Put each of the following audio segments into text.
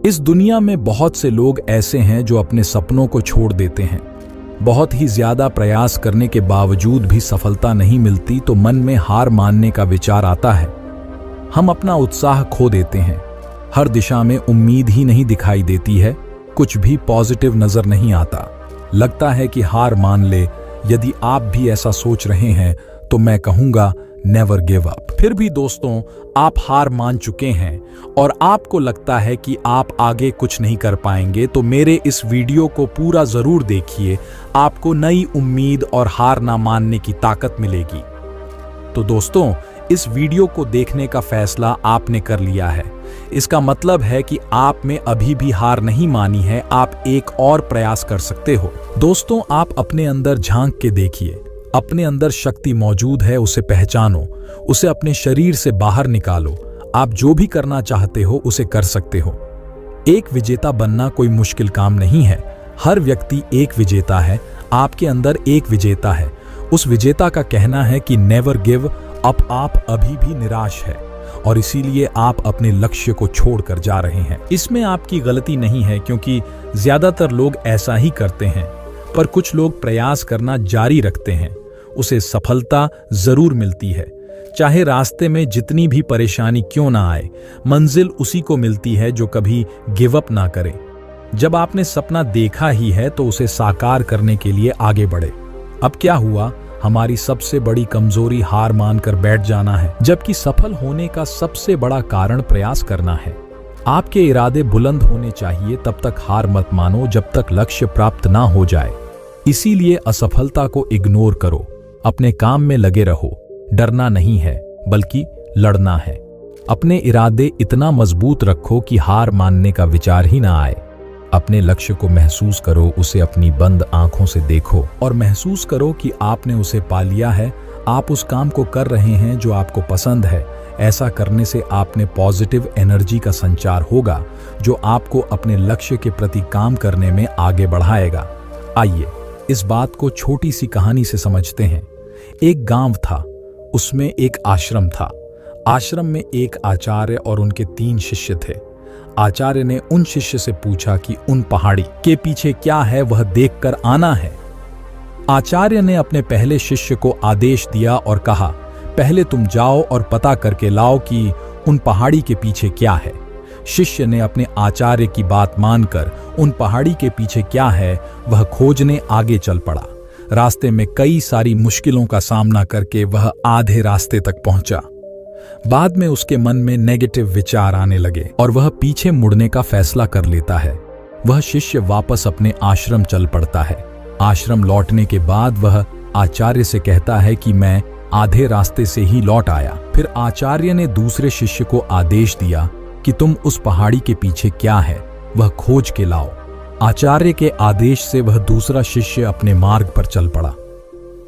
इस दुनिया में बहुत से लोग ऐसे हैं जो अपने सपनों को छोड़ देते हैं। बहुत ही ज्यादा प्रयास करने के बावजूद भी सफलता नहीं मिलती तो मन में हार मानने का विचार आता है। हम अपना उत्साह खो देते हैं। हर दिशा में उम्मीद ही नहीं दिखाई देती है, कुछ भी पॉजिटिव नजर नहीं आता। लगता है कि हार मान ले। यदि आप भी ऐसा सोच रहे हैं तो मैं कहूंगा नेवर गिव अप। फिर भी दोस्तों, आप हार मान चुके हैं और आपको लगता है कि आप आगे कुछ नहीं कर पाएंगे तो मेरे इस वीडियो को पूरा जरूर देखिए। आपको नई उम्मीद और हार ना मानने की ताकत मिलेगी। तो दोस्तों, इस वीडियो को देखने का फैसला आपने कर लिया है। इसका मतलब है कि आप में अभी भी हार नहीं मानी है, आप एक और प्रयास कर सकते हो। दोस्तों, आप अपने अंदर झांक के देखिए। अपने अंदर शक्ति मौजूद है, उसे पहचानो, उसे अपने शरीर से बाहर निकालो। आप जो भी करना चाहते हो उसे कर सकते हो। एक विजेता बनना कोई मुश्किल काम नहीं है। हर व्यक्ति एक विजेता है। आपके अंदर एक विजेता है। उस विजेता का कहना है कि नेवर गिव अप। आप अभी भी निराश है और इसीलिए आप अपने लक्ष्य को छोड़कर जा रहे हैं। इसमें आपकी गलती नहीं है, क्योंकि ज्यादातर लोग ऐसा ही करते हैं। पर कुछ लोग प्रयास करना जारी रखते हैं, उसे सफलता जरूर मिलती है। चाहे रास्ते में जितनी भी परेशानी क्यों ना आए, मंजिल उसी को मिलती है जो कभी गिव अप ना करे। जब आपने सपना देखा ही है तो उसे साकार करने के लिए आगे बढ़े। अब क्या हुआ, हमारी सबसे बड़ी कमजोरी हार मानकर बैठ जाना है, जबकि सफल होने का सबसे बड़ा कारण प्रयास करना है। आपके इरादे बुलंद होने चाहिए, तब तक हार मत मानो जब तक लक्ष्य प्राप्त ना हो जाए। इसीलिए असफलता को इग्नोर करो, अपने काम में लगे रहो। डरना नहीं है, बल्कि लड़ना है। अपने इरादे इतना मजबूत रखो कि हार मानने का विचार ही ना आए। अपने लक्ष्य को महसूस करो, उसे अपनी बंद आंखों से देखो और महसूस करो कि आपने उसे पा लिया है। आप उस काम को कर रहे हैं जो आपको पसंद है। ऐसा करने से आप में पॉजिटिव एनर्जी का संचार होगा, जो आपको अपने लक्ष्य के प्रति काम करने में आगे बढ़ाएगा। आइए इस बात को छोटी सी कहानी से समझते हैं। एक गांव था, उसमें एक आश्रम था। आश्रम में एक आचार्य और उनके 3 शिष्य थे। आचार्य ने उन शिष्य से पूछा कि उन पहाड़ी के पीछे क्या है, वह देखकर आना है। आचार्य ने अपने पहले शिष्य को आदेश दिया और कहा, पहले तुम जाओ और पता करके लाओ कि उन पहाड़ी के पीछे क्या है। शिष्य ने अपने आचार्य की बात मानकर उन पहाड़ी के पीछे क्या है वह खोजने आगे चल पड़ा। रास्ते में कई सारी मुश्किलों का सामना करके वह आधे रास्ते तक पहुंचा। बाद में उसके मन में नेगेटिव विचार आने लगे और वह पीछे मुड़ने का फैसला कर लेता है। वह शिष्य वापस अपने आश्रम चल पड़ता है। आश्रम लौटने के बाद वह आचार्य से कहता है कि मैं आधे रास्ते से ही लौट आया। फिर आचार्य ने दूसरे शिष्य को आदेश दिया कि तुम उस पहाड़ी के पीछे क्या है वह खोज के लाओ। आचार्य के आदेश से वह दूसरा शिष्य अपने मार्ग पर चल पड़ा।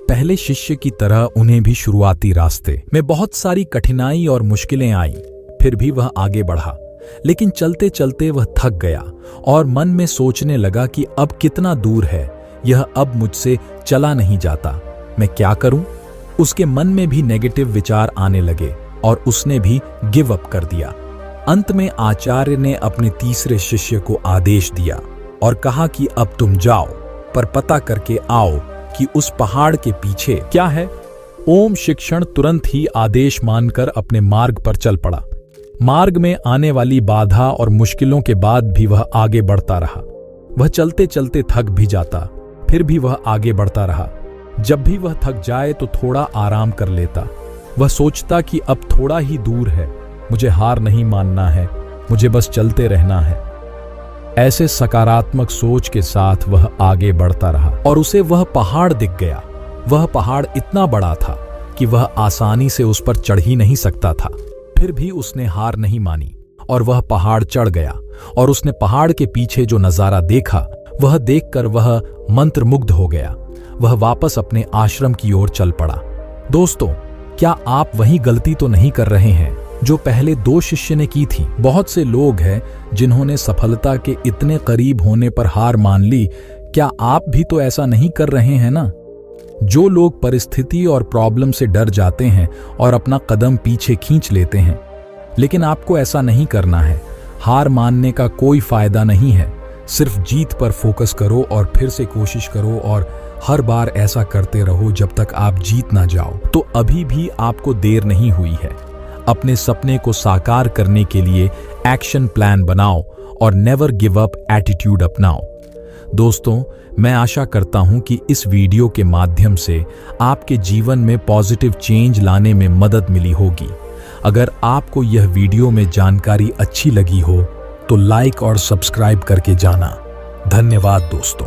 पहले शिष्य की तरह उन्हें भी शुरुआती रास्ते में बहुत सारी कठिनाई और मुश्किलें आईं। फिर भी वह आगे बढ़ा, लेकिन चलते चलते वह थक गया और मन में सोचने लगा कि अब कितना दूर है, यह अब मुझसे चला नहीं जाता, मैं क्या करूं? उसके मन में भी नेगेटिव विचार आने लगे और उसने भी गिव अप कर दिया। अंत में आचार्य ने अपने तीसरे शिष्य को आदेश दिया और कहा कि अब तुम जाओ, पर पता करके आओ कि उस पहाड़ के पीछे क्या है। ओम शिक्षण तुरंत ही आदेश मानकर अपने मार्ग पर चल पड़ा। मार्ग में आने वाली बाधा और मुश्किलों के बाद भी वह आगे बढ़ता रहा। वह चलते चलते थक भी जाता, फिर भी वह आगे बढ़ता रहा। जब भी वह थक जाए तो थोड़ा आराम कर लेता। वह सोचता कि अब थोड़ा ही दूर है, मुझे हार नहीं मानना है, मुझे बस चलते रहना है। ऐसे सकारात्मक सोच के साथ वह आगे बढ़ता रहा और उसे वह पहाड़ दिख गया। वह पहाड़ इतना बड़ा था कि वह आसानी से उस पर चढ़ ही नहीं सकता था। फिर भी उसने हार नहीं मानी और वह पहाड़ चढ़ गया और उसने पहाड़ के पीछे जो नजारा देखा वह देखकर वह मंत्रमुग्ध हो गया। वह वापस अपने आश्रम की ओर चल पड़ा। दोस्तों, क्या आप वही गलती तो नहीं कर रहे हैं जो पहले 2 शिष्य ने की थी? बहुत से लोग हैं जिन्होंने सफलता के इतने करीब होने पर हार मान ली। क्या आप भी तो ऐसा नहीं कर रहे हैं ना? जो लोग परिस्थिति और प्रॉब्लम से डर जाते हैं और अपना कदम पीछे खींच लेते हैं, लेकिन आपको ऐसा नहीं करना है। हार मानने का कोई फायदा नहीं है। सिर्फ जीत पर फोकस करो और फिर से कोशिश करो और हर बार ऐसा करते रहो जब तक आप जीत ना जाओ। तो अभी भी आपको देर नहीं हुई है। अपने सपने को साकार करने के लिए एक्शन प्लान बनाओ और नेवर गिव अप एटीट्यूड अपनाओ। दोस्तों, मैं आशा करता हूं कि इस वीडियो के माध्यम से आपके जीवन में पॉजिटिव चेंज लाने में मदद मिली होगी। अगर आपको यह वीडियो में जानकारी अच्छी लगी हो तो लाइक और सब्सक्राइब करके जाना। धन्यवाद दोस्तों।